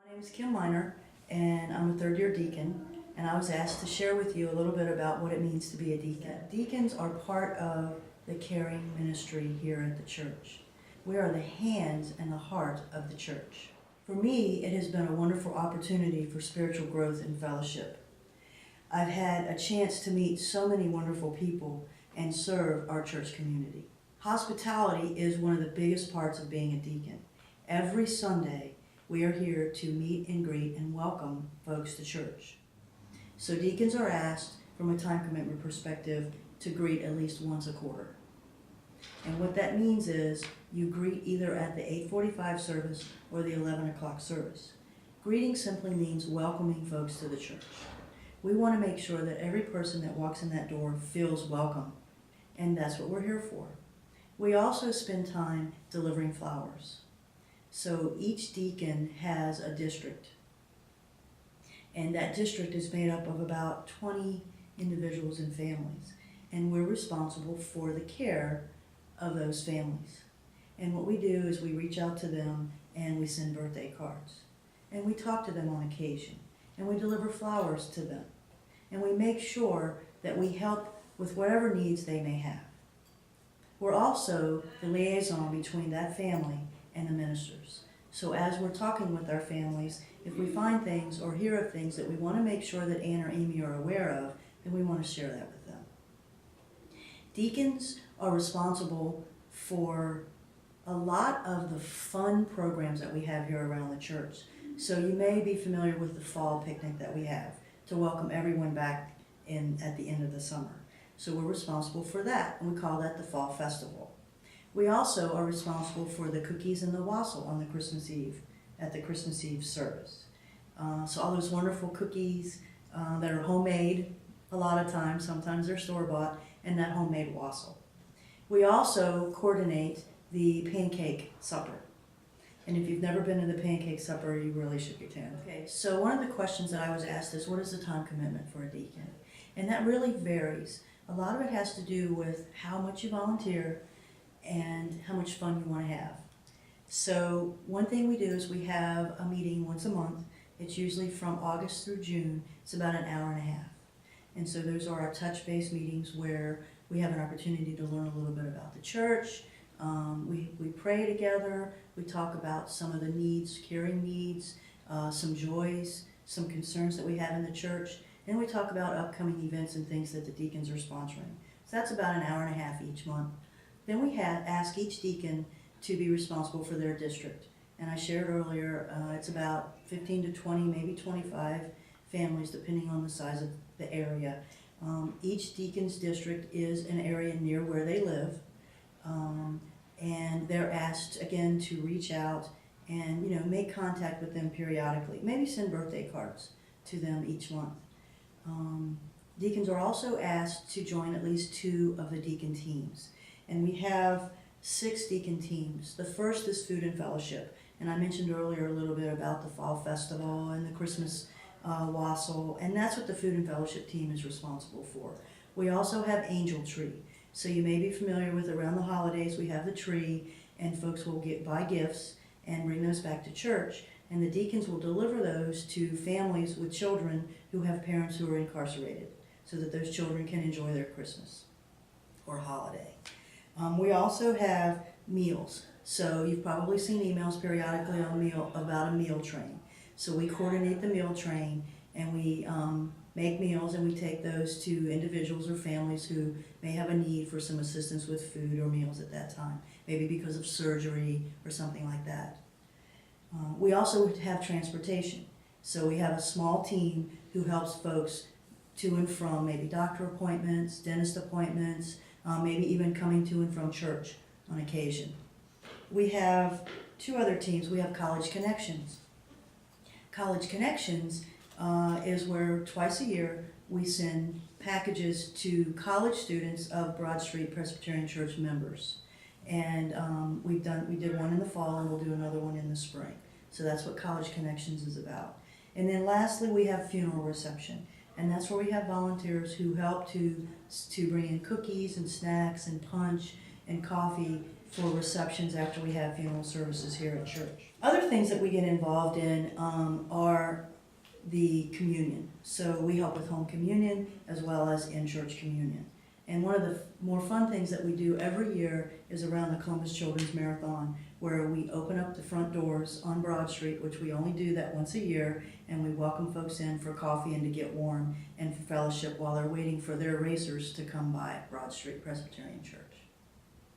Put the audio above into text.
My name is Kim Miner, and I'm a third-year deacon, and I was asked to share with you a little bit about what it means to be a deacon. Deacons are part of the caring ministry here at the church. We are the hands and the heart of the church. For me, it has been a wonderful opportunity for spiritual growth and fellowship. I've had a chance to meet so many wonderful people and serve our church community. Hospitality is one of the biggest parts of being a deacon. Every Sunday, we are here to meet and greet and welcome folks to church. So deacons are asked, from a time commitment perspective, to greet at least once a quarter. And what that means is you greet either at the 8:45 service or the 11 o'clock service. Greeting simply means welcoming folks to the church. We want to make sure that every person that walks in that door feels welcome, and that's what we're here for. We also spend time delivering flowers. So each deacon has a district, and that district is made up of about 20 individuals and families, and we're responsible for the care of those families. And what we do is we reach out to them and we send birthday cards, and we talk to them on occasion, and we deliver flowers to them, and we make sure that we help with whatever needs they may have. We're also the liaison between that family and the ministers. So as we're talking with our families, if we find things or hear of things that we want to make sure that Ann or Amy are aware of, then we want to share that with them. Deacons are responsible for a lot of the fun programs that we have here around the church. So you may be familiar with the fall picnic that we have to welcome everyone back in at the end of the summer. So we're responsible for that, and we call that the Fall Festival. We also are responsible for the cookies and the wassail on the Christmas Eve, at the Christmas Eve service. So all those wonderful cookies that are homemade a lot of times, sometimes they're store-bought, and that homemade wassail. We also coordinate the pancake supper. And if you've never been to the pancake supper, you really should attend. Okay, so one of the questions that I was asked is, what is the time commitment for a deacon? And that really varies. A lot of it has to do with how much you volunteer and how much fun you want to have. So one thing we do is we have a meeting once a month. It's usually from August through June. It's about an hour and a half. And so those are our touch-base meetings where we have an opportunity to learn a little bit about the church. We pray together. We talk about some of the needs, caring needs, some joys, some concerns that we have in the church. And we talk about upcoming events and things that the deacons are sponsoring. So that's about an hour and a half each month. Then we ask each deacon to be responsible for their district. And I shared earlier, it's about 15 to 20, maybe 25 families, depending on the size of the area. Each deacon's district is an area near where they live. And they're asked, again, to reach out and make contact with them periodically. Maybe send birthday cards to them each month. Deacons are also asked to join at least 2 of the deacon teams. And we have 6 deacon teams. The first is food and fellowship. And I mentioned earlier a little bit about the fall festival and the Christmas wassail. And that's what the food and fellowship team is responsible for. We also have angel tree. So you may be familiar with around the holidays, we have the tree, and folks will buy gifts and bring those back to church. And the deacons will deliver those to families with children who have parents who are incarcerated, so that those children can enjoy their Christmas or holiday. We also have meals. So you've probably seen emails periodically about a meal train. So we coordinate the meal train, and we make meals, and we take those to individuals or families who may have a need for some assistance with food or meals at that time, maybe because of surgery or something like that. We also have transportation. So we have a small team who helps folks to and from maybe doctor appointments, dentist appointments, maybe even coming to and from church on occasion. We have 2 other teams. We have College Connections. College Connections is where twice a year we send packages to college students of Broad Street Presbyterian Church members. And we did one in the fall, and we'll do another one in the spring. So that's what College Connections is about. And then lastly, we have funeral reception. And that's where we have volunteers who help to bring in cookies and snacks and punch and coffee for receptions after we have funeral services here at church. Other things that we get involved in are the communion. So we help with home communion as well as in-church communion. And one of the more fun things that we do every year is around the Columbus Children's Marathon, where we open up the front doors on Broad Street, which we only do that once a year, and we welcome folks in for coffee and to get warm and for fellowship while they're waiting for their racers to come by Broad Street Presbyterian Church.